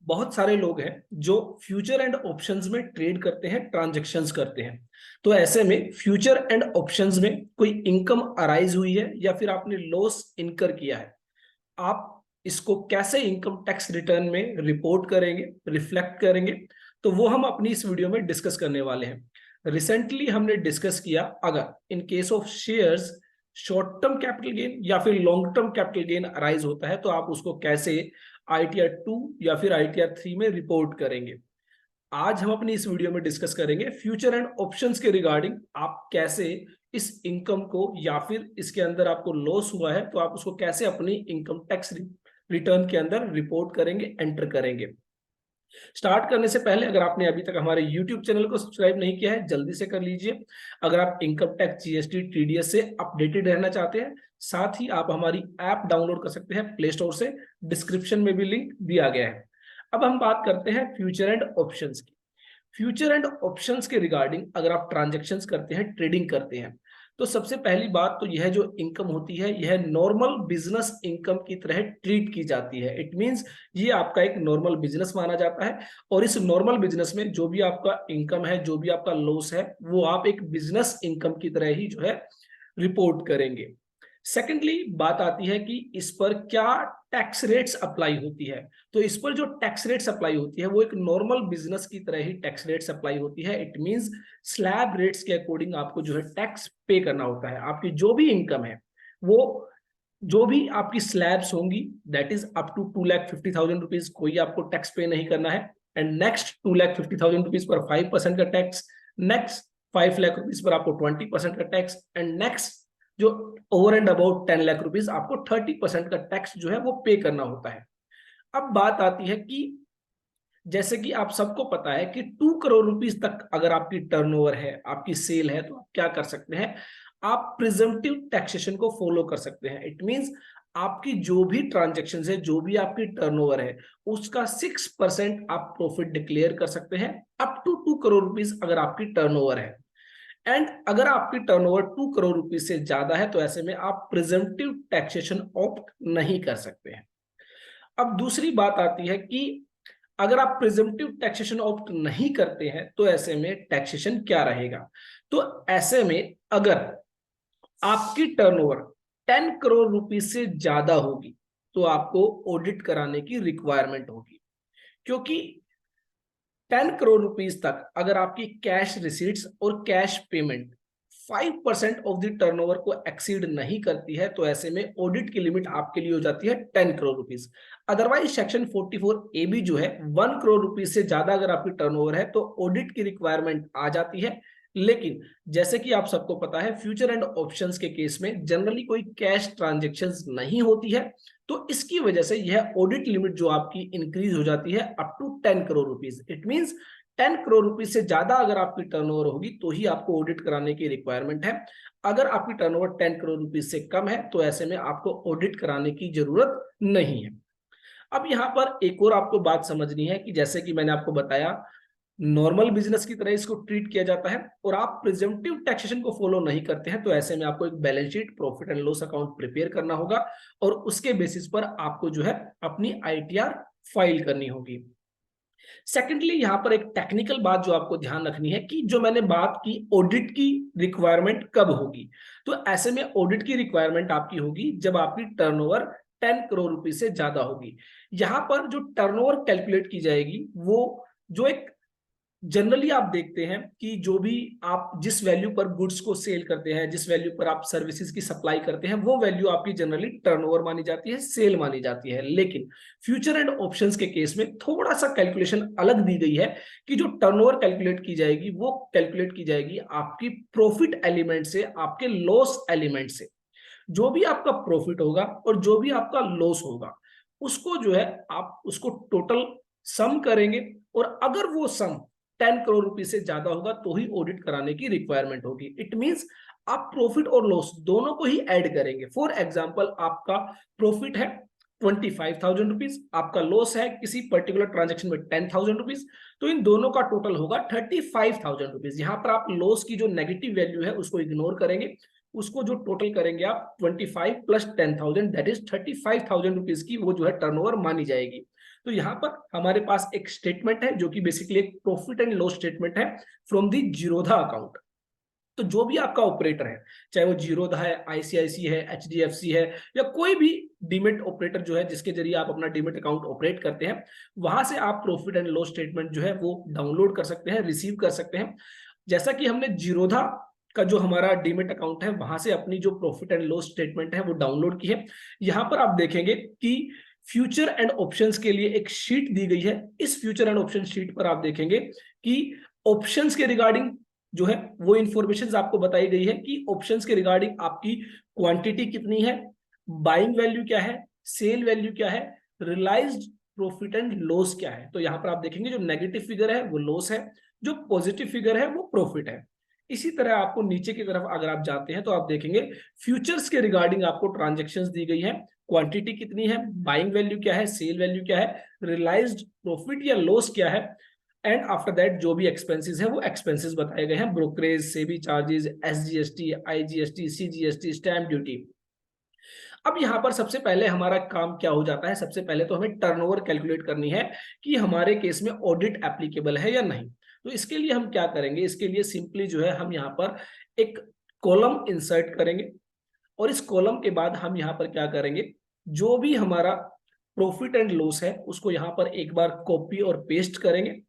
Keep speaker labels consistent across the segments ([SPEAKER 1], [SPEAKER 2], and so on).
[SPEAKER 1] बहुत सारे लोग हैं जो फ्यूचर एंड ऑप्शंस में ट्रेड करते हैं, ट्रांजैक्शंस करते हैं। तो ऐसे में फ्यूचर एंड ऑप्शंस में कोई इनकम अराइज हुई है या फिर आपने लॉस इनकर किया है, आप इसको कैसे इनकम टैक्स रिटर्न में रिपोर्ट करेंगे, रिफ्लेक्ट करेंगे, तो वो हम अपनी इस वीडियो में डिस्कस करने वाले हैं। रिसेंटली हमने डिस्कस किया, अगर in case of shares short term capital gain या फिर long term capital gain arise होता है तो आप उसको कैसे ITR 2 या फिर ITR 3 में रिपोर्ट करेंगे। आज हम अपनी इस वीडियो में डिस्कस करेंगे फ्यूचर एंड ऑप्शंस के रिगार्डिंग आप कैसे इस इनकम को, या फिर इसके अंदर आपको लॉस हुआ है तो आप उसको कैसे अपनी इनकम टैक्स रिटर्न के अंदर रिपोर्ट करेंगे, एंटर करेंगे। स्टार्ट करने से पहले अगर आपने अभी तक हमारे YouTube चैनल को सब्सक्राइब नहीं किया है, जल्दी से कर लीजिए। अगर आप इनकम टैक्स, GST, TDS से अपडेटेड रहना चाहते हैं, साथ ही आप हमारी ऐप डाउनलोड कर सकते हैं प्ले स्टोर से, डिस्क्रिप्शन में भी लिंक दिया गया है। अब हम बात करते हैं फ्यूचर एंड ऑप्शंस की। फ्यूचर एंड ऑप्शंस के रिगार्डिंग अगर आप ट्रांजैक्शंस करते हैं, ट्रेडिंग करते हैं, तो सबसे पहली बात तो यह जो इनकम होती है यह नॉर्मल बिजनेस इनकम की तरह ट्रीट की जाती है। इट मींस ये आपका एक नॉर्मल बिजनेस माना जाता है और इस नॉर्मल बिजनेस में जो भी आपका इनकम है, जो भी आपका लॉस है, वो आप एक बिजनेस इनकम की तरह ही जो है रिपोर्ट करेंगे। सेकेंडली बात आती है कि इस पर क्या टैक्स रेट्स अप्लाई होती है। तो इस पर जो टैक्स रेट्स अप्लाई होती है वो एक नॉर्मल बिजनेस की तरह ही टैक्स रेट्स अप्लाई होती है। इट मींस स्लैब रेट्स के अकॉर्डिंग आपको जो है टैक्स पे करना होता है। आपकी जो भी इनकम है, वो जो भी आपकी स्लैब्स होंगी, that is up to 2,50,000 rupees, कोई आपको टैक्स पे नहीं करना है। एंड नेक्स्ट 2,50,000 रुपीज पर 5% का tax, next 5 lakh rupees per आपको 20% का टैक्स, एंड नेक्स्ट जो over and about 10 lakh rupees आपको 30% का टैक्स जो है वो पे करना होता है। अब बात आती है कि जैसे कि आप सबको पता है कि 2 करोड़ रुपीज तक अगर आपकी टर्नओवर है, आपकी सेल है, तो आप क्या कर सकते हैं, आप प्रिजम्पटिव टैक्सेशन को फॉलो कर सकते हैं। इट मींस आपकी जो भी ट्रांजेक्शन है, जो भी आपकी टर्नओवर है, उसका 6% आप प्रॉफिट डिक्लेयर कर सकते हैं, अप टू 2 करोड़ रुपीज अगर आपकी टर्नओवर है। एंड अगर आपकी टर्नओवर 2 करोड़ रुपीज से ज्यादा है तो ऐसे में आप प्रिजम्पटिव टैक्सेशन ऑप्ट नहीं कर सकते हैं। अब दूसरी बात आती है कि अगर आप प्रिजम्पटिव टैक्सेशन ऑप्ट नहीं करते हैं तो ऐसे में टैक्सेशन क्या रहेगा। तो ऐसे में अगर आपकी टर्नओवर 10 करोड़ रुपीज से ज्यादा होगी तो आपको ऑडिट कराने की रिक्वायरमेंट होगी, क्योंकि 10 करोड़ रुपीज तक अगर आपकी कैश रिसीट्स और cash payment 5% of the turnover को एक्सीड नहीं करती है तो ऐसे में ऑडिट की लिमिट आपके लिए हो जाती है 10 crore rupees. Otherwise section 44AB जो है 1 करोड़ रुपीज से ज्यादा अगर आपकी टर्नओवर है तो ऑडिट की रिक्वायरमेंट आ जाती है। लेकिन जैसे कि आप सबको पता है, फ्यूचर एंड ऑप्शंस के केस में जनरली कोई कैश ट्रांजेक्शंस नहीं होती है, तो इसकी वजह से यह ऑडिट लिमिट जो आपकी इंक्रीज हो जाती है up to 10 crore rupees. It means 10 crore rupees से ज्यादा अगर आपकी टर्नओवर होगी तो ही आपको ऑडिट कराने की रिक्वायरमेंट है। अगर आपकी टर्नओवर 10 करोड़ रुपीज से कम है तो ऐसे में आपको ऑडिट कराने की जरूरत नहीं है। अब यहाँ पर एक और आपको बात समझनी है कि जैसे कि मैंने आपको बताया, नॉर्मल बिजनेस की तरह इसको ट्रीट किया जाता है और आप प्रिजम्पटिव टैक्सेशन को फॉलो नहीं करते हैं तो ऐसे में आपको एक balance sheet, profit and loss account prepare करना होगा और उसके बेसिस पर आपको जो है अपनी ITR फाइल करनी होगी। सेकेंडली यहाँ पर एक टेक्निकल बात जो आपको ध्यान रखनी है कि जो मैंने बात की ऑडिट की रिक्वायरमेंट कब होगी, तो ऐसे में ऑडिट की रिक्वायरमेंट आपकी होगी जब आपकी टर्नओवर 10 करोड़ रुपीज से ज्यादा होगी। यहाँ पर जो टर्नओवर कैलकुलेट की जाएगी वो जो एक जनरली आप देखते हैं कि जो भी आप जिस वैल्यू पर गुड्स को सेल करते हैं, जिस वैल्यू पर आप सर्विसेज की सप्लाई करते हैं, वो वैल्यू आपकी जनरली टर्नओवर मानी जाती है, सेल मानी जाती है। लेकिन फ्यूचर एंड ऑप्शंस के केस में थोड़ा सा कैलकुलेशन अलग दी गई है कि जो टर्नओवर कैलकुलेट की जाएगी वो कैलकुलेट की जाएगी आपकी प्रॉफिट एलिमेंट से, आपके लॉस एलिमेंट से। जो भी आपका प्रॉफिट होगा और जो भी आपका लॉस होगा उसको जो है आप उसको टोटल सम करेंगे और अगर वो सम 10 करोड़ रुपीज से ज्यादा होगा तो ही ऑडिट कराने की रिक्वायरमेंट होगी। इट मींस आप प्रॉफिट और लॉस दोनों को ही ऐड करेंगे। फॉर एग्जांपल, आपका प्रॉफिट है 25,000 रुपीज, आपका लॉस है किसी पर्टिकुलर ट्रांजेक्शन में 10,000 रुपीज, तो इन दोनों का टोटल होगा 35,000 रुपीज। यहाँ पर आप लॉस की जो नेगेटिव वैल्यू है उसको इग्नोर करेंगे, उसको जो टोटल करेंगे आप 25 प्लस 10,000 दैट इज 35,000 रुपीज की वो जो है टर्नओवर मानी जाएगी। तो यहाँ पर हमारे पास एक स्टेटमेंट है जो कि बेसिकली एक प्रॉफिट एंड लॉस स्टेटमेंट है फ्रॉम दी जीरोधा अकाउंट। तो जो भी आपका ऑपरेटर है, चाहे वो जीरोधा है, आईसीआईसी है, एचडीएफसी है, या कोई भी डीमेट ऑपरेटर जो है जिसके जरिए आप अपना डीमेट अकाउंट ऑपरेट करते हैं, वहां से आप प्रॉफिट एंड लॉस स्टेटमेंट जो है वो डाउनलोड कर सकते हैं, रिसीव कर सकते हैं। जैसा कि हमने जीरोधा का जो हमारा डीमेट अकाउंट है वहां से अपनी जो प्रॉफिट एंड लॉस स्टेटमेंट है वो डाउनलोड की है। यहां पर आप देखेंगे कि फ्यूचर एंड ऑप्शंस के लिए एक शीट दी गई है। इस फ्यूचर एंड ऑप्शन शीट पर आप देखेंगे कि ऑप्शंस के रिगार्डिंग जो है वो इंफॉर्मेशन आपको बताई गई है कि ऑप्शंस के रिगार्डिंग आपकी क्वांटिटी कितनी है, बाइंग वैल्यू क्या है, सेल वैल्यू क्या है, रियलाइज्ड प्रॉफिट एंड लॉस क्या है। तो यहां पर आप देखेंगे जो नेगेटिव फिगर है वो लॉस है, जो पॉजिटिव फिगर है वो प्रॉफिट है। इसी तरह आपको नीचे की तरफ अगर आप जाते हैं तो आप देखेंगे फ्यूचर्स के रिगार्डिंग आपको ट्रांजैक्शंस दी गई है, क्वांटिटी कितनी है, बाइंग वैल्यू क्या है, सेल वैल्यू क्या है, रियलाइज्ड प्रॉफिट या लॉस क्या है, एंड आफ्टर दैट जो भी एक्सपेंसेस है वो एक्सपेंसेस बताए गए हैं, brokerage, SEBI charges, SGST, IGST, CGST, stamp duty. अब यहां पर सबसे पहले हमारा काम क्या हो जाता है, सबसे पहले तो हमें टर्नओवर कैलकुलेट करनी है कि हमारे केस में ऑडिट एप्लीकेबल है या नहीं। तो इसके लिए हम क्या करेंगे, इसके लिए सिंपली जो है हम यहाँ पर एक कॉलम इंसर्ट करेंगे, और इस कॉलम के बाद हम यहाँ पर क्या करेंगे, जो भी हमारा प्रॉफिट एंड लॉस है उसको यहाँ पर एक बार कॉपी और पेस्ट करेंगे,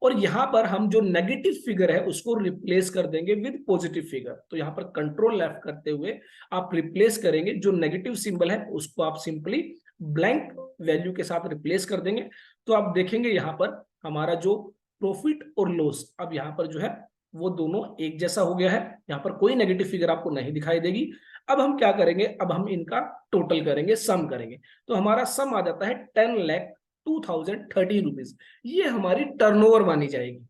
[SPEAKER 1] और यहां पर हम जो नेगेटिव फिगर है उसको रिप्लेस कर देंगे विद पॉजिटिव फिगर। तो यहां पर कंट्रोल लेफ्ट करते हुए आप रिप्लेस करेंगे, जो नेगेटिव सिंबल है उसको आप सिंपली ब्लैंक वैल्यू के साथ रिप्लेस कर देंगे। तो आप देखेंगे यहां पर हमारा जो प्रॉफिट और लॉस अब यहां पर जो है वो दोनों एक जैसा हो गया है, यहाँ पर कोई नेगेटिव फिगर आपको नहीं दिखाई देगी। अब हम क्या करेंगे, अब हम इनका टोटल करेंगे, सम करेंगे। तो हमारा सम आ जाता है 10,02,013 रुपीज। ये हमारी टर्नओवर मानी जाएगी।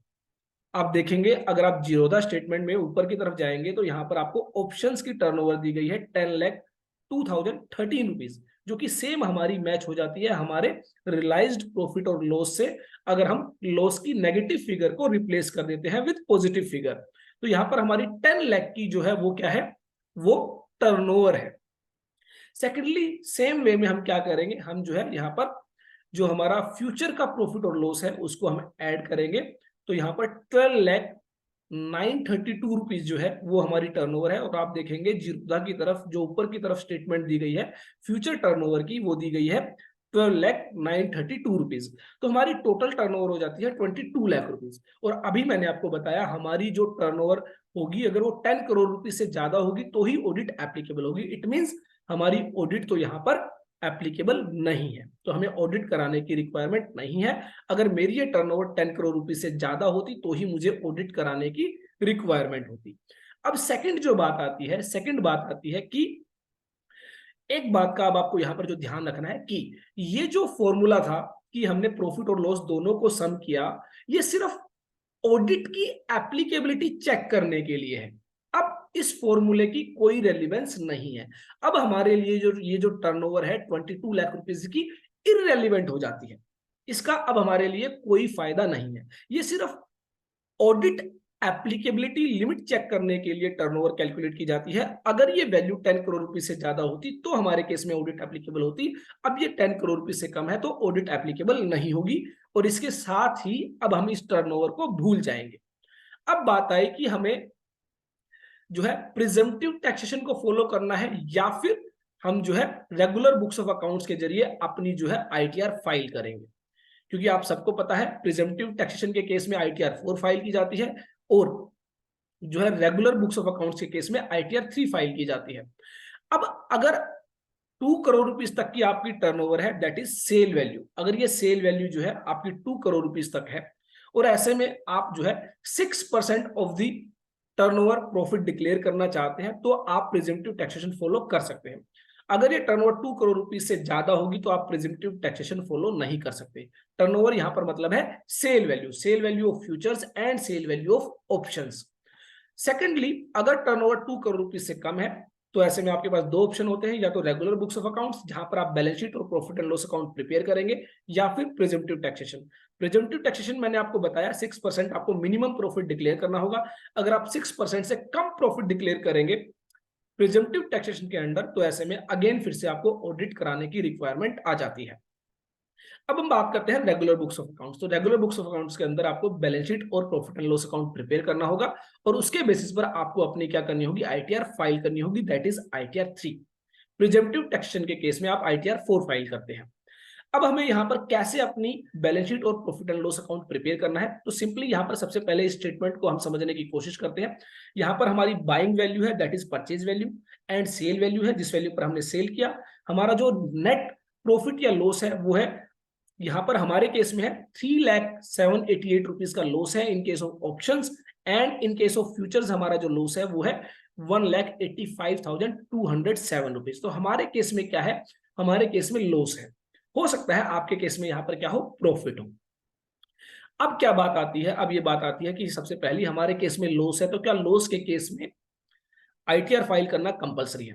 [SPEAKER 1] आप देखेंगे अगर आप जीरोधा स्टेटमेंट में ऊपर की तरफ जाएंगे तो यहां पर आपको ऑप्शंस की टर्नओवर दी गई है 10,02,013 रुपीज, जो कि सेम हमारी मैच हो जाती है हमारे रियलाइज्ड प्रॉफिट और लॉस से, अगर हम लॉस की नेगेटिव फिगर को रिप्लेस कर देते हैं विद पॉजिटिव फिगर। तो यहां पर हमारी 10 लाख की जो है वो क्या है, वो टर्नओवर है। सेकेंडली सेम वे में हम क्या करेंगे, हम जो है यहाँ पर जो हमारा फ्यूचर का प्रॉफिट और लॉस है उसको हम ऐड करेंगे। तो यहाँ पर 12,0932 रुपीज जो है वो हमारी टर्नओवर है। और आप देखेंगे जीरोधा की तरफ जो ऊपर की तरफ स्टेटमेंट दी गई है फ्यूचर टर्नओवर की, वो दी गई है 12,0932 रुपीज। तो हमारी टोटल टर्नओवर हो जाती है 22 लाख रुपीज। और अभी मैंने आपको बताया हमारी जो टर्नओवर होगी अगर वो 10 करोड़ रुपीज से ज्यादा होगी तो ही ऑडिट एप्लीकेबल होगी। इट मींस हमारी ऑडिट तो यहाँ पर एप्लीकेबल नहीं है, तो हमें ऑडिट कराने की रिक्वायरमेंट नहीं है। अगर मेरी ये टर्नओवर 10 करोड़ रुपीज से ज्यादा होती तो ही मुझे ऑडिट कराने की रिक्वायरमेंट होती। अब सेकंड जो बात आती है, सेकंड बात आती है कि एक बात का अब आपको यहां पर जो ध्यान रखना है कि ये जो फॉर्मूला था कि हमने प्रॉफिट और लॉस दोनों को सम किया, ये सिर्फ ऑडिट की एप्लीकेबिलिटी चेक करने के लिए है। अब इस फॉर्मूले की कोई रेलिवेंस नहीं है। अब हमारे लिए जो ये जो टर्नओवर है 22 लाख रुपीस की इररेलीवेंट हो जाती है, इसका अब हमारे लिए कोई फायदा नहीं है। ये सिर्फ ऑडिट एप्लीकेबिलिटी लिमिट चेक करने के लिए टर्नओवर कैलकुलेट की जाती है। अगर ये वैल्यू 10 करोड़ रुपीस से ज्यादा होती तो हमारे केस में ऑडिट एप्लीकेबल होती। अब ये 10 करोड़ रुपीस से कम है तो ऑडिट एप्लीकेबल नहीं होगी, और इसके साथ ही अब हम इस टर्नओवर को भूल जाएंगे। अब बात आई कि हमें जो है प्रिजम्पटिव टैक्सेशन को फॉलो करना है या फिर हम जो है रेगुलर बुक्स ऑफ अकाउंट्स के जरिए अपनी जो है आईटीआर फाइल करेंगे। क्योंकि आप सबको पता है प्रिजम्पटिव टैक्सेशन के केस में आईटीआर 4 फाइल की जाती है, और जो है रेगुलर बुक्स ऑफ अकाउंट्स के केस में आईटीआर 3 फाइल की जाती है। अब अगर 2 करोड़ रुपीस तक की आपकी टर्नओवर है, दैट इज सेल वैल्यू, अगर ये सेल वैल्यू जो है आपकी 2 करोड़ रुपीस तक है, और ऐसे में आप जो है 6% of the turnover profit declare करना चाहते हैं तो आप प्रिजम्पटिव टैक्सेशन फॉलो कर सकते हैं। अगर ये टर्नओवर 2 करोड़ रुपीस से ज्यादा होगी तो आप प्रिजम्पटिव टैक्सेशन फॉलो नहीं कर सकते। टर्नओवर यहां पर मतलब है sale value, sale value of futures and sale value of options. Secondly अगर टर्नओवर 2 करोड़ रुपीस से कम है तो ऐसे में आपके पास दो ऑप्शन होते हैं, या तो रेगुलर बुक्स ऑफ अकाउंट्स जहां पर आप बैलेंस शीट और profit and loss account prepare करेंगे, या फिर प्रिजम्पटिव टैक्सेशन। प्रिजम्पटिव टैक्सेशन मैंने आपको बताया 6% आपको मिनिमम प्रॉफिट डिक्लेयर करना होगा। अगर आप 6% से कम प्रॉफिट डिक्लेयर करेंगे प्रिजम्पटिव टैक्सेशन के अंडर, तो ऐसे में अगेन फिर से आपको ऑडिट कराने की रिक्वायरमेंट आ जाती है। अब हम बात करते हैं रेगुलर बुक्स ऑफ अकाउंट्स। तो रेगुलर बुक्स ऑफ अकाउंट्स के अंदर आपको बैलेंस शीट और profit and loss account prepare करना होगा और उसके बेसिस पर आपको अपनी क्या करनी होगी, आईटीआर फाइल करनी होगी, that is ITR 3। Presumptive taxation के केस में आप आईटीआर 4 फाइल करते हैं। अब हमें यहाँ पर कैसे अपनी बैलेंस शीट और profit and loss account prepare करना है, तो सिंपली यहाँ पर सबसे पहले इस स्टेटमेंट को हम समझने की कोशिश करते हैं। यहाँ पर हमारी बाइंग वैल्यू है, that is purchase value, and sale value है, जिस वैल्यू पर हमने सेल किया। हमारा जो नेट प्रॉफिट या लॉस है वो है, यहाँ पर हमारे केस में है 3,0788 रुपीज का लॉस है in case of options, and in case of futures हमारा जो लॉस है वो है 1,85,207 रुपीज। तो हमारे केस में क्या है, हमारे केस में लॉस है। हो सकता है आपके केस में यहाँ पर क्या हो, प्रॉफिट हो। अब क्या बात आती है, अब ये बात आती है कि सबसे पहले हमारे केस में लॉस है, तो क्या लॉस के केस में आईटीआर फाइल करना कंपलसरी है?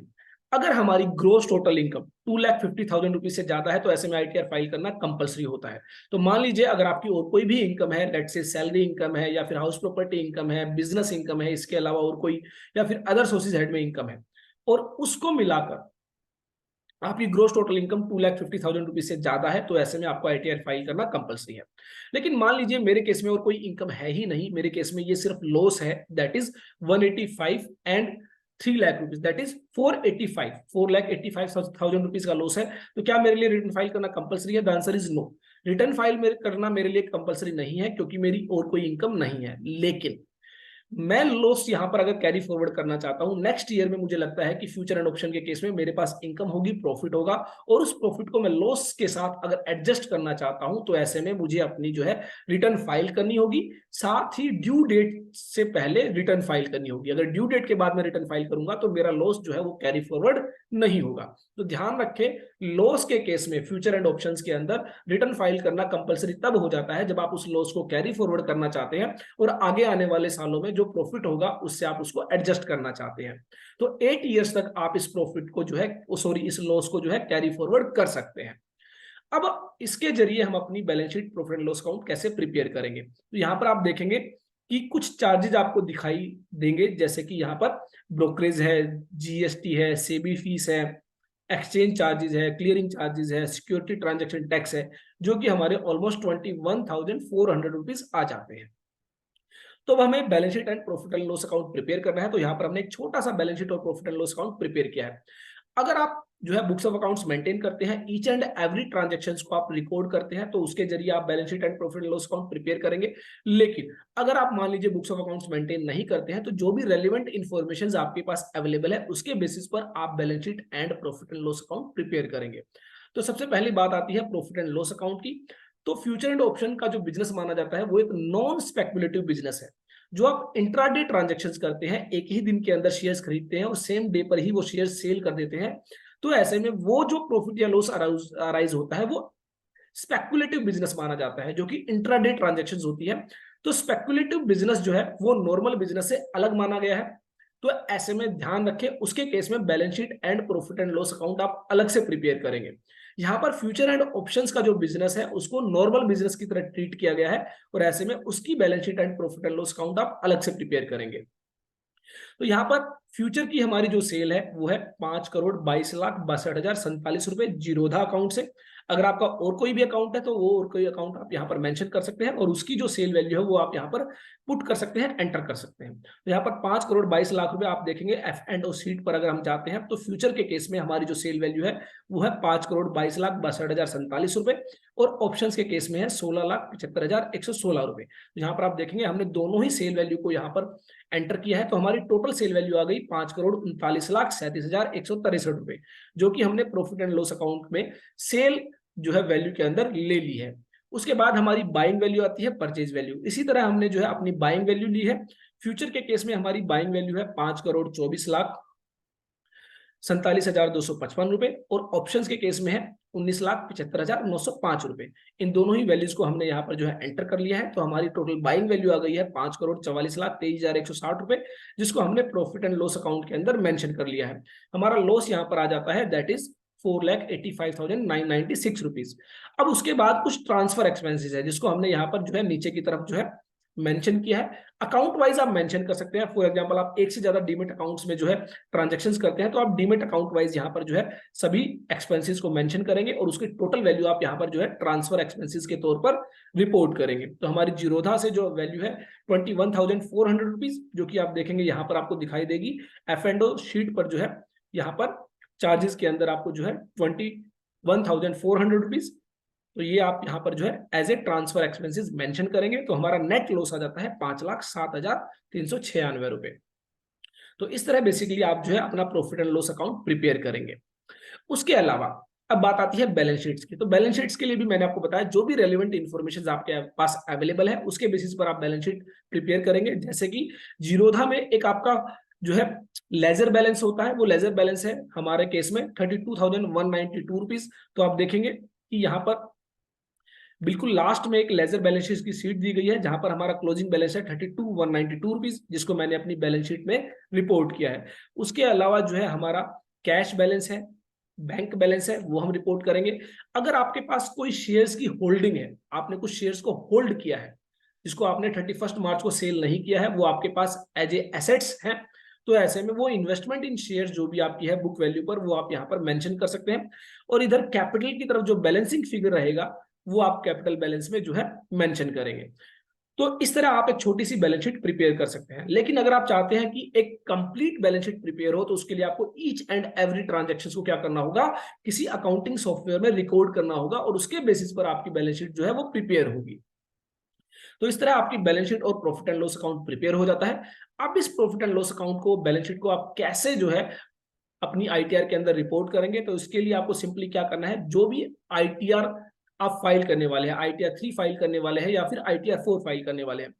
[SPEAKER 1] अगर हमारी ग्रोस टोटल इनकम 2,50,000 रुपीज से ज्यादा है तो ऐसे में आईटीआर फाइल करना कंपलसरी होता है। तो मान लीजिए अगर आपकी और कोई भी इनकम है, लेट्स से सैलरी इनकम है या फिर हाउस प्रॉपर्टी इनकम है, बिजनेस इनकम है, इसके अलावा और कोई या फिर अदर सोर्सेज हेड में इनकम है, और उसको मिलाकर आपकी ग्रोस टोटल इनकम 2,50,000 रुपीज से ज्यादा है, तो ऐसे में आपको आईटीआर फाइल करना कंपलसरी है। लेकिन मान लीजिए मेरे केस में और कोई इनकम है ही नहीं, मेरे केस में ये सिर्फ लॉस है, that is 185 and 3 lakh rupees, that is 4,85,000 rupees का लॉस है। तो क्या मेरे लिए रिटर्न फाइल करना कंपलसरी है? The answer is no. Return file करना मेरे लिए कंपलसरी नहीं है क्योंकि मेरी और कोई इनकम नहीं है। लेकिन मैं लॉस यहां पर अगर कैरी फॉरवर्ड करना चाहता हूं नेक्स्ट ईयर में, मुझे लगता है कि फ्यूचर एंड ऑप्शन के केस में मेरे पास इनकम होगी, प्रॉफिट होगा, और उस प्रॉफिट को मैं लॉस के साथ अगर एडजस्ट करना चाहता हूं तो ऐसे में मुझे अपनी जो है रिटर्न फाइल करनी होगी, साथ ही ड्यू डेट से पहले रिटर्न फाइल करनी होगी। अगर ड्यू डेट के बाद में रिटर्न फाइल करूंगा तो मेरा लॉस जो है वो कैरी फॉरवर्ड नहीं होगा। तो ध्यान रखें, लॉस के केस में फ्यूचर एंड ऑप्शंस के अंदर रिटर्न फाइल करना कंपलसरी तब हो जाता है जब आप उस लॉस को कैरी फॉरवर्ड करना चाहते हैं और आगे आने वाले सालों में जो प्रॉफिट होगा उससे आप उसको एडजस्ट करना चाहते हैं। तो 8 इयर्स तक आप इस प्रॉफिट को जो है, सॉरी, इस लॉस को जो है कैरी फॉरवर्ड कर सकते हैं। अब इसके जरिए हम अपनी balance sheet profit and loss account कैसे प्रिपेयर करेंगे, तो यहां पर आप देखेंगे कि कुछ चार्जेस आपको दिखाई देंगे, जैसे कि यहाँ पर ब्रोकरेज है, जीएसटी है, सेबी फीस है, एक्सचेंज चार्जेस है, क्लियरिंग चार्जेस है, सिक्योरिटी ट्रांजैक्शन टैक्स है, जो कि हमारे ऑलमोस्ट 21,400 रुपीज आ जाते हैं। तो अब हमें balance sheet and profit and loss account prepare करना है, तो यहाँ पर हमने एक छोटा सा बैलेंस शीट और profit and loss account prepare किया है। अगर आप जो है बुक्स ऑफ अकाउंट्स मेंटेन करते हैं, ईच एंड एवरी ट्रांजैक्शंस को आप रिकॉर्ड करते हैं, तो उसके जरिए आप balance sheet and profit and loss account prepare करेंगे। लेकिन अगर आप मान लीजिए बुक्स ऑफ अकाउंट्स मेंटेन नहीं करते हैं, तो जो भी रेलिवेंट इंफॉर्मेशन आपके पास अवेलेबल है उसके बेसिस पर आप balance sheet and profit and loss account prepare करेंगे। तो सबसे पहली बात आती है प्रॉफिट एंड लॉस अकाउंट की। तो फ्यूचर एंड ऑप्शन का जो बिजनेस माना जाता है वो एक नॉन स्पेकुलेटिव बिजनेस है। जो आप इंट्राडे ट्रांजैक्शंस करते हैं, एक ही दिन के अंदर शेयर्स खरीदते हैं और सेम डे पर ही वो शेयर सेल कर देते हैं, तो ऐसे में वो जो प्रॉफिट या लॉस अराइज होता है वो स्पेकुलेटिव बिजनेस माना जाता है, जो कि इंट्राडे ट्रांजैक्शंस होती है। तो स्पेकुलेटिव बिजनेस जो है वो नॉर्मल बिजनेस से अलग माना गया है। तो ऐसे में ध्यान रखें, उसके केस में balance sheet and profit and loss account आप अलग से प्रिपेयर करेंगे। यहाँ पर फ्यूचर एंड ऑप्शंस का जो बिजनेस है उसको नॉर्मल बिजनेस की तरह ट्रीट किया गया है, और ऐसे में उसकी balance sheet and profit and loss account आप अलग से प्रिपेयर करेंगे। तो यहाँ पर फ्यूचर की हमारी जो सेल है वो है 5,22,62,47 रुपए जीरोधा अकाउंट से। अगर आपका और कोई भी अकाउंट है तो वो और कोई अकाउंट आप यहाँ पर मेंशन कर सकते हैं और उसकी जो सेल वैल्यू है वो आप यहाँ पर पुट कर सकते हैं, एंटर कर सकते हैं। तो यहाँ पर 5,22,00,000 रुपए आप देखेंगे एफ एंड ओ सीट पर अगर हम जाते हैं तो फ्यूचर के केस में हमारी जो सेल वैल्यू है वो है 5,22,62,47 रुपए, और ऑप्शंस के केस में है 16,75,116 रुपए। तो यहाँ पर आप देखेंगे हमने दोनों ही सेल वैल्यू को यहाँ पर एंटर किया है, तो हमारी टोटल सेल वैल्यू आ गई 5,39,37,163 रुपए, जो कि हमने प्रॉफिट एंड लॉस अकाउंट में सेल जो है वैल्यू के अंदर ले ली है। उसके बाद हमारी बाइंग वैल्यू आती है परचेज वैल्यू। इसी तरह हमने जो है अपनी बाइंग वैल्यू ली है। फ्यूचर के केस में हमारी बाइंग वैल्यू है 5,24,47,255 रुपए, और ऑप्शंस के केस में है 19,75,905 रुपए। इन दोनों ही वैल्यूज को हमने यहाँ पर जो है एंटर कर लिया है, तो हमारी टोटल बाइंग वैल्यू आ गई है 5,44,23,160 रुपए, जिसको हमने प्रॉफिट एंड लॉस अकाउंट के अंदर मेंशन कर लिया है। हमारा लॉस यहाँ पर आ जाता है, दैट इज 4,85,996 रुपीज। अब उसके बाद कुछ ट्रांसफर एक्सपेंसेस है जिसको हमने यहाँ पर जो है नीचे की तरफ जो है मेंशन किया है। अकाउंट वाइज आप मेंशन कर सकते हैं। फॉर एग्जांपल आप एक से ज्यादा डीमेट अकाउंट्स में जो है ट्रांजैक्शंस करते हैं, तो आप डीमेट अकाउंट वाइज यहाँ पर जो है सभी एक्सपेंसेस को मेंशन करेंगे और उसकी टोटल वैल्यू आप यहाँ पर जो है ट्रांसफर एक्सपेंसेस के तौर पर रिपोर्ट करेंगे। तो हमारी जीरोधा से जो वैल्यू है 21,400 रुपीज, जो कि आप देखेंगे यहाँ पर आपको दिखाई देगी F&O शीट पर जो है यहाँ पर चार्जेस के अंदर आपको जो है 21,400 रुपीज, तो ये आप यहाँ पर जो है as a transfer expenses mention करेंगे। तो हमारा नेट लॉस आ जाता है 5,07,396 रुपए। तो इस तरह बेसिकली आप जो है अपना profit and loss account prepare करेंगे। उसके अलावा अब बात आती है बैलेंस शीट्स की। तो बैलेंस शीट्स के लिए भी मैंने आपको बताया जो भी रेलेवेंट इन्फॉर्मेशन आपके पास अवेलेबल है उसके बेसिस पर आप बैलेंस शीट प्रिपेयर करेंगे। जैसे कि जीरोधा में एक आपका जो है लेजर बैलेंस होता है, वो लेजर बैलेंस है हमारे केस में 32,192 रुपीज। तो आप देखेंगे कि यहाँ पर बिल्कुल लास्ट में एक लेजर बैलेंस शीट की शीट दी गई है जहां पर हमारा क्लोजिंग बैलेंस है 32,192 रुपीज, जिसको मैंने अपनी बैलेंस शीट में रिपोर्ट किया है। उसके अलावा जो है हमारा कैश बैलेंस है, बैंक बैलेंस है, वो हम रिपोर्ट करेंगे। अगर आपके पास कोई शेयर्स की होल्डिंग है, आपने कुछ शेयर्स को होल्ड किया है जिसको आपने 31 मार्च को सेल नहीं किया है, वो आपके पास एज ए एसेट्स है, तो ऐसे में वो इन्वेस्टमेंट इन शेयर जो भी आपकी है बुक वैल्यू पर, वो आप यहाँ पर मेंशन कर सकते हैं। और इधर कैपिटल की तरफ जो बैलेंसिंग फिगर रहेगा वो आप कैपिटल बैलेंस में जो है मेंशन करेंगे। तो इस तरह आप एक छोटी सी बैलेंस शीट प्रिपेयर कर सकते हैं। लेकिन अगर आप चाहते हैं कि एक कंप्लीट बैलेंस शीट प्रिपेयर हो, तो उसके लिए आपको ईच एंड एवरी ट्रांजैक्शन को क्या करना होगा, किसी अकाउंटिंग सॉफ्टवेयर में रिकॉर्ड करना होगा और उसके बेसिस पर आपकी बैलेंस शीट जो है वो प्रिपेयर होगी। तो इस तरह आपकी बैलेंस शीट और profit and loss account prepare हो जाता है। अब इस प्रॉफिट एंड लॉस अकाउंट को, बैलेंस शीट को आप कैसे जो है अपनी आईटीआर के अंदर रिपोर्ट करेंगे, तो इसके लिए आपको सिंपली क्या करना है, जो भी आईटीआर आप फाइल करने वाले हैं, आईटीआर 3 फाइल करने वाले हैं या फिर आईटीआर 4 फाइल करने वाले हैं।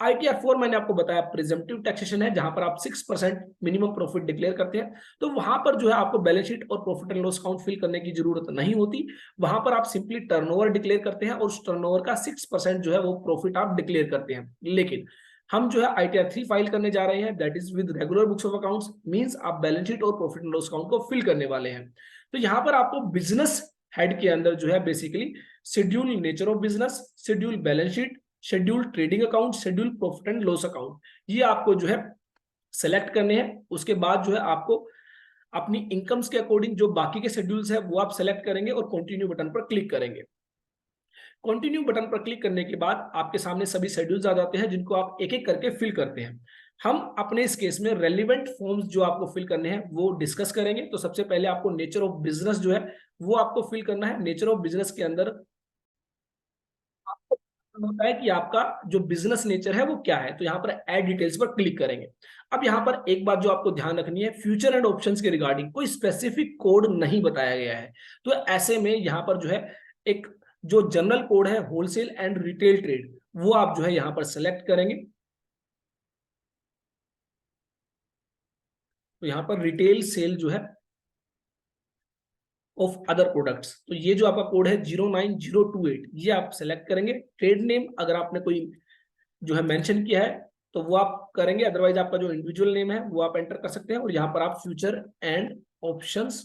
[SPEAKER 1] आईटीआर 4 मैंने आपको बताया प्रिजम्पटिव टैक्सेशन है, जहां पर आप 6% मिनिमम प्रॉफिट डिक्लेयर करते हैं। तो वहां पर जो है आपको बैलेंस शीट और profit and loss account fill करने की जरूरत नहीं होती। वहां पर आप सिंपली टर्नओवर डिक्लेयर करते हैं और उस टर्नओवर का 6% जो है वो प्रॉफिट आप डिक्लेयर करते हैं। लेकिन हम जो है आईटीआर 3 फाइल करने जा रहे हैं, that is with regular books of accounts, means आप बैलेंस शीट और प्रॉफिट एंड लॉस अकाउंट को फिल करने वाले हैं। तो यहाँ पर आपको बिजनेस हेड के अंदर जो है basically schedule nature of business, schedule balance sheet, schedule trading account, schedule profit and loss account, ये आपको जो है सेलेक्ट करने हैं। उसके बाद जो है आपको अपनी इनकम्स के अकॉर्डिंग जो बाकी के शेड्यूल्स है वो आप सेलेक्ट करेंगे और कंटिन्यू बटन पर क्लिक करेंगे। कंटिन्यू बटन पर क्लिक करने के बाद आपके सामने सभी शेड्यूल्स आ जाते हैं जिनको आप एक एक करके फिल करते हैं। हम अपने इस केस में रेलिवेंट फॉर्म्स जो आपको फिल करने हैं वो डिस्कस करेंगे। तो सबसे पहले आपको नेचर ऑफ बिजनेस जो है वो आपको फिल करना है। नेचर ऑफ बिजनेस के अंदर होता है कि आपका जो बिजनेस नेचर है वो क्या है, तो यहाँ पर ऐड डिटेल्स पर क्लिक करेंगे। अब यहाँ पर एक बात जो आपको ध्यान रखनी है, फ्यूचर एंड ऑप्शंस के रिगार्डिंग कोई स्पेसिफिक कोड नहीं बताया गया है। तो ऐसे में यहाँ पर जो है एक जो जनरल कोड है होलसेल एंड रिटेल ट्रेड, वो आप जो है यहाँ पर सेलेक्ट करेंगे। तो यहाँ पर रिटेल सेल जो है ऑफ अदर प्रोडक्ट्स, तो ये जो आपका कोड है 09028, ये आप सेलेक्ट करेंगे। ट्रेड नेम अगर आपने कोई जो है मेंशन किया है तो वो आप करेंगे, अदरवाइज आपका जो इंडिविजुअल नेम है वो आप एंटर कर सकते हैं। और यहाँ पर आप future and options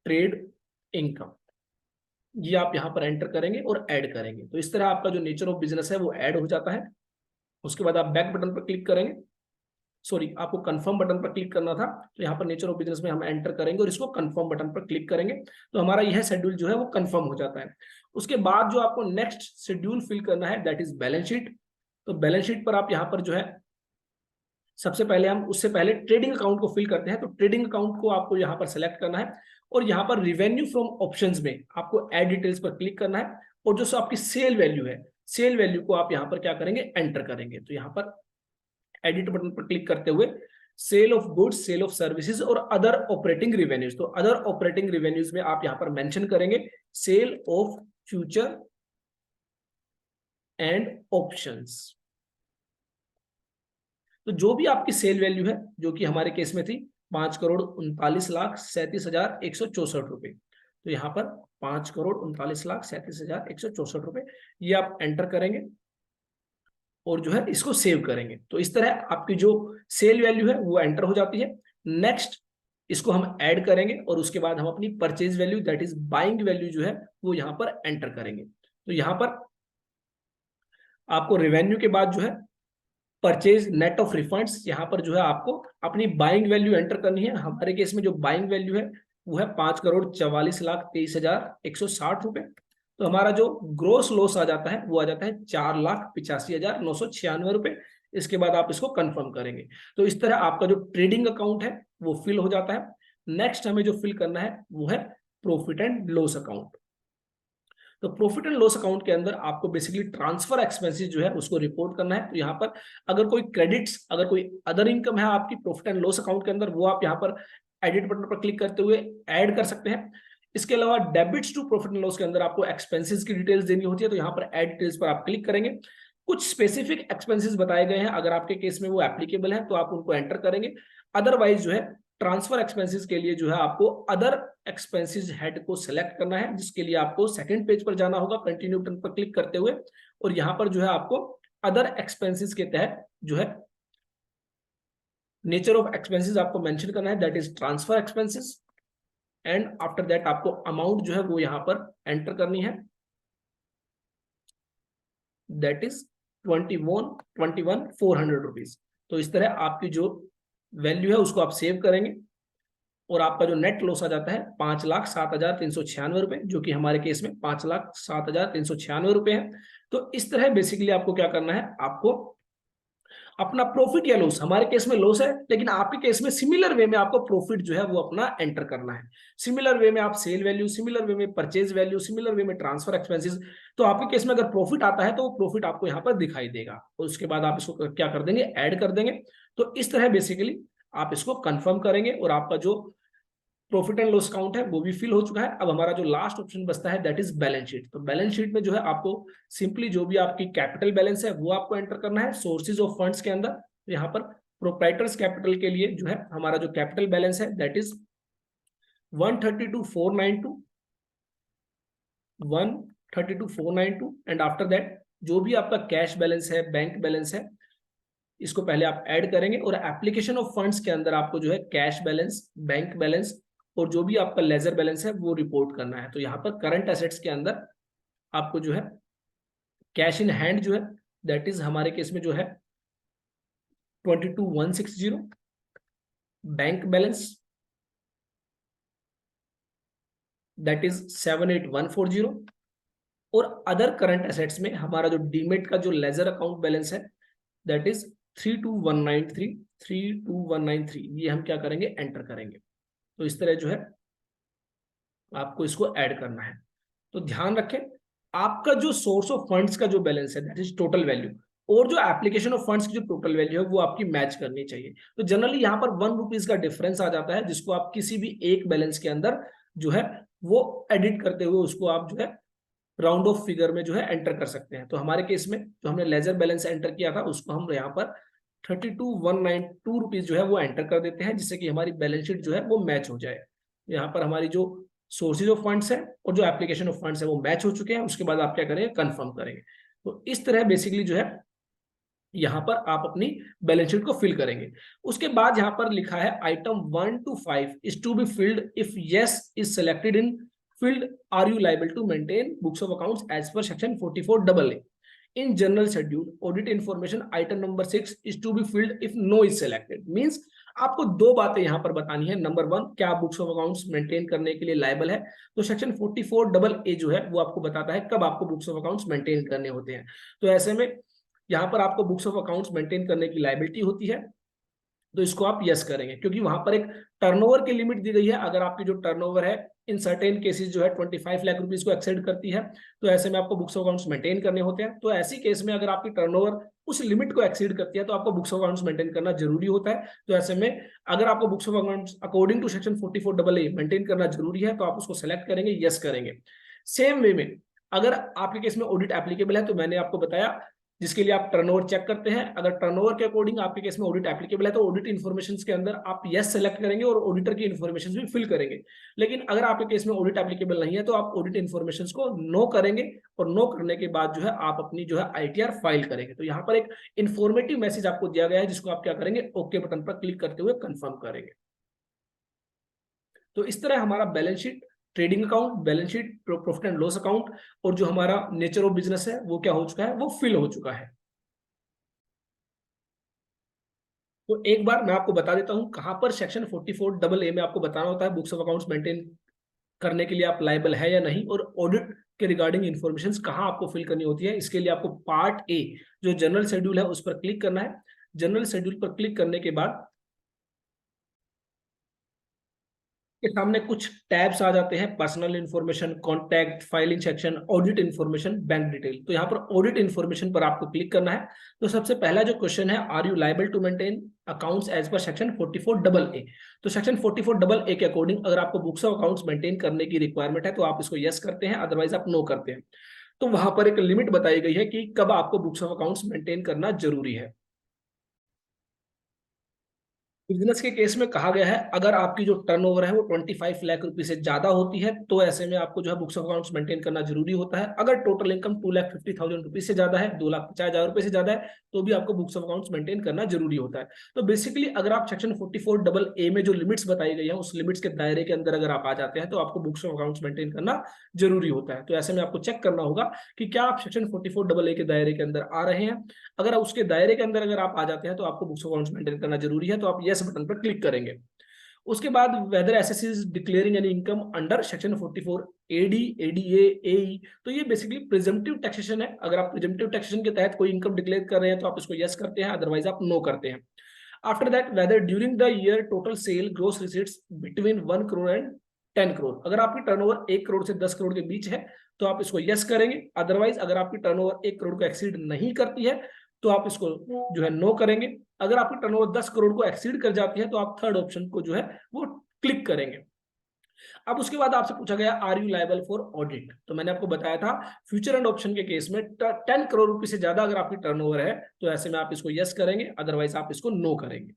[SPEAKER 1] trade income, ये आप यहाँ पर एंटर करेंगे और ऐड करेंगे। तो इस तरह आपका जो नेचर ऑफ बिजनेस है वो ऐड हो जाता है। उसके बाद आप बैक बटन पर क्लिक करेंगे, सॉरी आपको कंफर्म बटन पर क्लिक करना था। तो यहाँ पर नेचर ऑफ बिजनेस में हम एंटर करेंगे और इसको कंफर्म बटन पर क्लिक करेंगे, तो हमारा यह शेड्यूल जो है वो कंफर्म हो जाता है। उसके बाद जो आपको नेक्स्ट शेड्यूल फिल करना है दैट इज बैलेंस शीट। तो बैलेंस शीट पर आप यहाँ पर जो है सबसे पहले हम उससे पहले ट्रेडिंग अकाउंट को फिल करते हैं। तो ट्रेडिंग अकाउंट को आपको यहाँ पर सेलेक्ट करना है और यहाँ पर रिवेन्यू फ्रॉम ऑप्शंस में आपको ऐड डिटेल्स पर क्लिक करना है और जो आपकी सेल वैल्यू है, सेल वैल्यू को आप यहाँ पर क्या करेंगे, एंटर करेंगे। तो यहाँ पर एडिट बटन पर क्लिक करते हुए sale of goods, sale of services और अदर ऑपरेटिंग रिवेन्यूज, तो अदर ऑपरेटिंग रिवेन्यूज में आप यहाँ पर मेंशन करेंगे sale of future and options. तो जो भी आपकी सेल वैल्यू है, जो कि हमारे केस में थी 5,39,37,164 रुपए, तो यहाँ पर 5,39,37,164 रुपए, ये आप एंटर करेंगे और जो है इसको सेव करेंगे। तो इस तरह आपकी जो सेल वैल्यू है वो एंटर हो जाती है। नेक्स्ट इसको हम ऐड करेंगे और उसके बाद हम अपनी purchase value that is buying value जो है वो यहाँ पर एंटर करेंगे। तो यहाँ पर आपको रेवेन्यू के बाद जो है परचेज नेट ऑफ रिफंड्स, यहाँ पर जो है आपको अपनी बाइंग वैल्यू एंटर करनी है। हमारे केस में जो बाइंग वैल्यू है वो है 5,44,23,160 रुपए। तो हमारा जो ग्रोस लॉस आ जाता है वो आ जाता है 4,85,996 रुपए। इसके बाद आप इसको कंफर्म करेंगे। तो इस तरह आपका जो ट्रेडिंग अकाउंट है वो फिल हो जाता है। नेक्स्ट हमें जो फिल करना है वो है प्रॉफिट एंड लॉस अकाउंट। तो प्रॉफिट एंड लॉस अकाउंट के अंदर आपको बेसिकली ट्रांसफर एक्सपेंसेस जो है उसको रिपोर्ट करना है। तो यहाँ पर अगर कोई क्रेडिट्स, अगर कोई अदर इनकम है आपकी प्रॉफिट एंड लॉस अकाउंट के अंदर, वो आप यहाँ पर एडिट बटन पर क्लिक करते हुए ऐड कर सकते हैं। इसके अलावा debits to profit and loss के अंदर आपको एक्सपेंसेस की डिटेल्स देनी होती है। तो यहाँ पर ऐड डिटेल्स पर आप क्लिक करेंगे। कुछ स्पेसिफिक एक्सपेंसेस बताए गए हैं, अगर आपके केस में वो एप्लीकेबल है तो आप उनको एंटर करेंगे। अदरवाइज जो है ट्रांसफर एक्सपेंसेस के लिए जो है आपको अदर एक्सपेंसेस हेड को सिलेक्ट करना है, जिसके लिए आपको सेकंड पेज पर जाना होगा कंटिन्यू बटन पर क्लिक करते हुए, और यहाँ पर जो है आपको अदर एक्सपेंसेस के तहत जो है नेचर ऑफ एक्सपेंसेस आपको मेंशन करना है, that is transfer expenses. And after that आपको अमाउंट जो है वो यहाँ पर एंटर करनी है, दैट इज 21,400 रुपीज। तो इस तरह आपकी जो वैल्यू है उसको आप सेव करेंगे और आपका जो नेट लॉस आ जाता है 5,07,396 रुपए, जो कि हमारे केस में 5,07,396 रुपए है। तो इस तरह बेसिकली आपको क्या करना है, आपको अपना प्रॉफिट या लॉस, हमारे केस में लॉस है लेकिन आपके केस में सिमिलर वे में आपको प्रॉफिट जो है वो अपना एंटर करना है। सिमिलर वे में आप सेल वैल्यू, सिमिलर वे में परचेज वैल्यू, सिमिलर वे में ट्रांसफर एक्सपेंसेस। तो आपके केस में अगर प्रॉफिट आता है तो वो प्रॉफिट आपको यहाँ पर दिखाई देगा और उसके बाद आप इसको क्या कर देंगे, ऐड कर देंगे। तो इस तरह बेसिकली आप इसको कंफर्म करेंगे और आपका जो प्रॉफिट एंड लॉस अकाउंट है वो भी फिल हो चुका है। अब हमारा जो लास्ट ऑप्शन बचता है दैट इज बैलेंस शीट। तो बैलेंस शीट में जो है आपको सिंपली जो भी आपकी कैपिटल बैलेंस है वो आपको एंटर करना है सोर्सेज ऑफ फंड्स के अंदर। तो यहाँ पर प्रोप्राइटर्स कैपिटल के लिए जो है हमारा जो कैपिटल बैलेंस है that is 132,492 and after that जो भी आपका कैश बैलेंस है, बैंक बैलेंस है, इसको पहले आप ऐड करेंगे और एप्लीकेशन ऑफ फंड्स के अंदर आपको जो है कैश बैलेंस, बैंक बैलेंस और जो भी आपका लेजर बैलेंस है वो रिपोर्ट करना है। तो यहाँ पर करंट एसेट्स के अंदर आपको जो है कैश इन हैंड जो है दैट इज हमारे केस में जो है 22,160, बैंक बैलेंस दैट इज 7,8140 और अदर करंट एसेट्स में हमारा जो डीमेट का जो लेजर अकाउंट बैलेंस है दैट इज 32193, ये हम क्या करेंगे, एंटर करेंगे। तो इस तरह जो है आपको इसको ऐड करना है। तो ध्यान रखें आपका जो सोर्स ऑफ फंड्स का जो बैलेंस है दैट इज टोटल वैल्यू और जो एप्लीकेशन ऑफ फंड्स की जो टोटल वैल्यू है वो आपकी मैच करनी चाहिए। तो जनरली यहाँ पर 1 रुपीज का डिफरेंस आ जाता है जिसको आप किसी भी एक बैलेंस के अंदर जो है वो एडिट करते हुए उसको आप जो है राउंड ऑफ फिगर में जो है एंटर कर सकते हैं। तो हमारे केस में जो हमने लेजर बैलेंस एंटर किया था उसको हम यहाँ पर 32,192 रुपीज जो है वो एंटर कर देते हैं जिससे कि हमारी बैलेंस शीट जो है वो मैच हो जाए। यहाँ पर हमारी जो सोर्सेज ऑफ फंड्स है और जो एप्लीकेशन ऑफ फंड्स है वो मैच हो चुके हैं। उसके बाद आप क्या करेंगे, कंफर्म करेंगे। तो इस तरह बेसिकली जो है यहाँ पर आप अपनी बैलेंस शीट को फिल करेंगे। उसके बाद यहाँ पर लिखा है item 1 to 5 is to be filled if yes is selected in field are you liable to maintain books of accounts as per section 44AA in general schedule audit information item number 6 is to be filled if no is selected means आपको दो बातें यहाँ पर बतानी है। Number 1, क्या आप books of accounts maintain करने के लिए लायबल है। तो सेक्शन 44AA जो है वो आपको बताता है कब आपको बुक्स ऑफ अकाउंट्स मेंटेन करने होते हैं। तो ऐसे में यहाँ पर आपको बुक्स ऑफ अकाउंट्स मेंटेन करने की लायबिलिटी होती है तो इसको आप यस करेंगे क्योंकि वहां पर एक टर्नओवर की लिमिट दी गई है। अगर आपकी जो टर्नओवर है इन सर्टेन केसेस जो है 25 लाख रुपीस को एक्सेड करती है तो ऐसे में आपको बुक्स ऑफ अकाउंट्स मेंटेन करने होते हैं। तो ऐसी केस में अगर आपकी टर्नओवर उस लिमिट को एक्सीड करती है तो आपको बुक्स ऑफ अकाउंट्स मेंटेन करना जरूरी होता है। तो ऐसे में अगर आपको books of accounts according to section 44AA maintain करना जरूरी है तो आप उसको सेलेक्ट करेंगे, यस करेंगे। सेम वे में अगर आपके केस में ऑडिट एप्लीकेबल है तो मैंने आपको बताया जिसके लिए आप टर्नओवर चेक करते हैं। अगर टर्नओवर के अकॉर्डिंग आपके केस में ऑडिट एप्लीकेबल है तो ऑडिट इन्फॉर्मेशन के अंदर आप यस सेलेक्ट करेंगे और ऑडिटर की इन्फॉर्मेशन भी फिल करेंगे। लेकिन अगर आपके केस में ऑडिट एप्लीकेबल नहीं है तो आप ऑडिट इन्फॉर्मेशन को नो करेंगे और नो करने के बाद जो है आप अपनी जो है ITR फाइल करेंगे। तो यहाँ पर एक इन्फॉर्मेटिव मैसेज आपको दिया गया है जिसको आप क्या करेंगे, ओके बटन पर क्लिक करते हुए कंफर्म करेंगे। तो इस तरह हमारा balance sheet trading account, balance sheet, profit and loss account, और जो हमारा नेचर ऑफ बिजनेस है वो क्या हो चुका है, वो फिल हो चुका है। तो एक बार मैं आपको बता देता हूं कहां पर सेक्शन 44 AA में आपको बताना होता है बुक्स ऑफ अकाउंट्स मेंटेन करने के लिए आप लायबल है या नहीं, और ऑडिट के रिगार्डिंग इन्फॉर्मेशन कहां आपको फिल करनी होती है। इसके लिए आपको पार्ट ए जो जनरल शेड्यूल है उस पर क्लिक करना है। जनरल शेड्यूल पर क्लिक करने के बाद के सामने कुछ टैब्स आ जाते हैं, personal information, contact, filing section, audit information, bank detail. तो यहाँ पर ऑडिट इन्फॉर्मेशन पर आपको क्लिक करना है। तो सबसे पहला जो क्वेश्चन है, are you liable to maintain accounts as per section 44 AA। तो सेक्शन 44 AA के अकॉर्डिंग अगर आपको बुक्स ऑफ अकाउंट्स मेंटेन करने की रिक्वायरमेंट है तो आप इसको यस करते हैं, अदरवाइज आप नो करते हैं। तो वहां पर एक लिमिट बताई गई है कि कब आपको बुक्स ऑफ अकाउंट्स मेंटेन करना जरूरी है। बिजनेस के केस में कहा गया है अगर आपकी जो टर्नओवर है वो 25 लाख रुपए से ज्यादा होती है तो ऐसे में आपको जो है बुक्स ऑफ अकाउंट्स मेंटेन करना जरूरी होता है। अगर टोटल इनकम 2,50,000 रुपए से ज्यादा है, 2,50,000 रुपए से ज्यादा है, तो भी आपको बुक्स ऑफ अकाउंट्स मेंटेन करना जरूरी होता है। तो बेसिकली अगर आप सेक्शन 44 AA में जो लिमिट्स बताई गई है उस लिमिट्स के दायरे के अंदर अगर आप आ जाते हैं तो आपको बुक्स ऑफ अकाउंट्स मेंटेन करना जरूरी होता है। तो ऐसे में आपको चेक करना होगा कि क्या आप सेक्शन 44 AA के दायरे के अंदर आ रहे हैं। अगर उसके दायरे के अंदर अगर आप आ जाते हैं तो आपको बुक्स ऑफ अकाउंट्स मेंटेन करना जरूरी है, तो आप यस बटन पर क्लिक करेंगे। उसके बाद whether assessee is declaring any income under section 44 AD, ADA, AE। तो ये बेसिकली प्रिजम्पटिव टैक्सेशन है। अगर आप प्रिजम्पटिव टैक्सेशन के तहत कोई इनकम डिक्लेयर कर रहे हैं तो आप इसको यस करते हैं, अदरवाइज आप नो करते हैं। After that whether during the year total sale gross receipts between 1 crore and 10 crore. अगर आपकी टर्नओवर 1 करोड़ से 10 करोड़ के बीच है तो आप इसको यस करेंगे, अदरवाइज अगर आपकी टर्नओवर 1 करोड़ को एक्सीड नहीं करती है तो आप इसको जो है नो करेंगे। अगर आपकी टर्नओवर 10 करोड़ को एक्सीड कर जाती है तो आप थर्ड ऑप्शन को जो है वो क्लिक करेंगे। अब उसके बाद आपसे पूछा गया are you liable for audit. तो मैंने आपको बताया था फ्यूचर एंड ऑप्शन के केस में 10 करोड़ रुपए से ज्यादा अगर आपकी टर्नओवर है तो ऐसे में आप इसको यस करेंगे, अदरवाइज आप इसको नो करेंगे।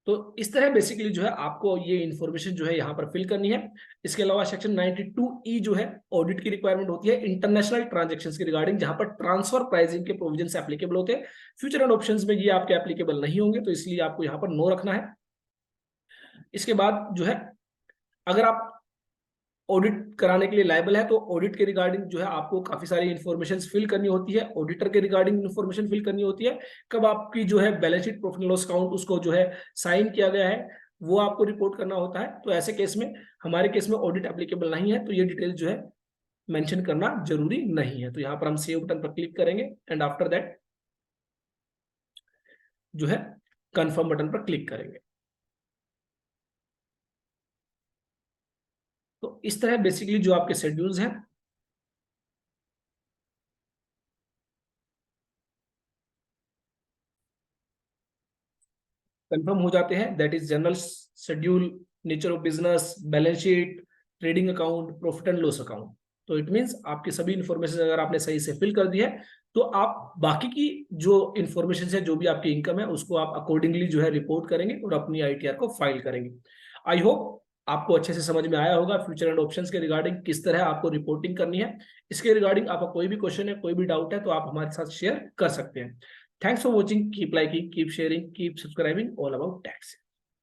[SPEAKER 1] तो इस तरह बेसिकली जो है आपको ये इन्फॉर्मेशन जो है यहाँ पर फिल करनी है। इसके अलावा सेक्शन 92E जो है ऑडिट की रिक्वायरमेंट होती है इंटरनेशनल ट्रांजैक्शंस के रिगार्डिंग, जहां पर ट्रांसफर प्राइसिंग के प्रोविजंस एप्लीकेबल होते हैं। फ्यूचर एंड ऑप्शंस में ये आपके एप्लीकेबल नहीं होंगे, तो इसलिए आपको यहाँ पर नो रखना है। इसके बाद जो है अगर आप ऑडिट कराने के लिए लायबल है तो ऑडिट के रिगार्डिंग जो है आपको काफी सारी इन्फॉर्मेशन फिल करनी होती है। ऑडिटर के रिगार्डिंग इन्फॉर्मेशन फिल करनी होती है, कब आपकी जो है balance sheet, profit and loss account उसको जो है साइन किया गया है वो आपको रिपोर्ट करना होता है। तो ऐसे केस में हमारे केस में ऑडिट एप्लीकेबल नहीं है तो ये डिटेल जो है मेंशन करना जरूरी नहीं है। तो यहाँ पर हम सेव बटन पर क्लिक करेंगे एंड आफ्टर दैट जो है कंफर्म बटन पर क्लिक करेंगे। तो इस तरह बेसिकली जो आपके शेड्यूल्स हैं कंफर्म हो जाते हैं। That is general schedule, nature of business, balance sheet, trading account, profit and loss account. तो इट मींस आपकी सभी इंफॉर्मेशन अगर आपने सही से फिल कर दी है तो आप बाकी की जो इंफॉर्मेशन है, जो भी आपकी इनकम है, उसको आप अकॉर्डिंगली जो है रिपोर्ट करेंगे और अपनी ITR को फाइल करेंगे। आई होप आपको अच्छे से समझ में आया होगा फ्यूचर एंड ऑप्शंस के रिगार्डिंग किस तरह आपको रिपोर्टिंग करनी है। इसके रिगार्डिंग आपका कोई भी क्वेश्चन है, कोई भी डाउट है तो आप हमारे साथ शेयर कर सकते हैं। Thanks for watching. Keep liking, keep sharing, keep subscribing. All about tax.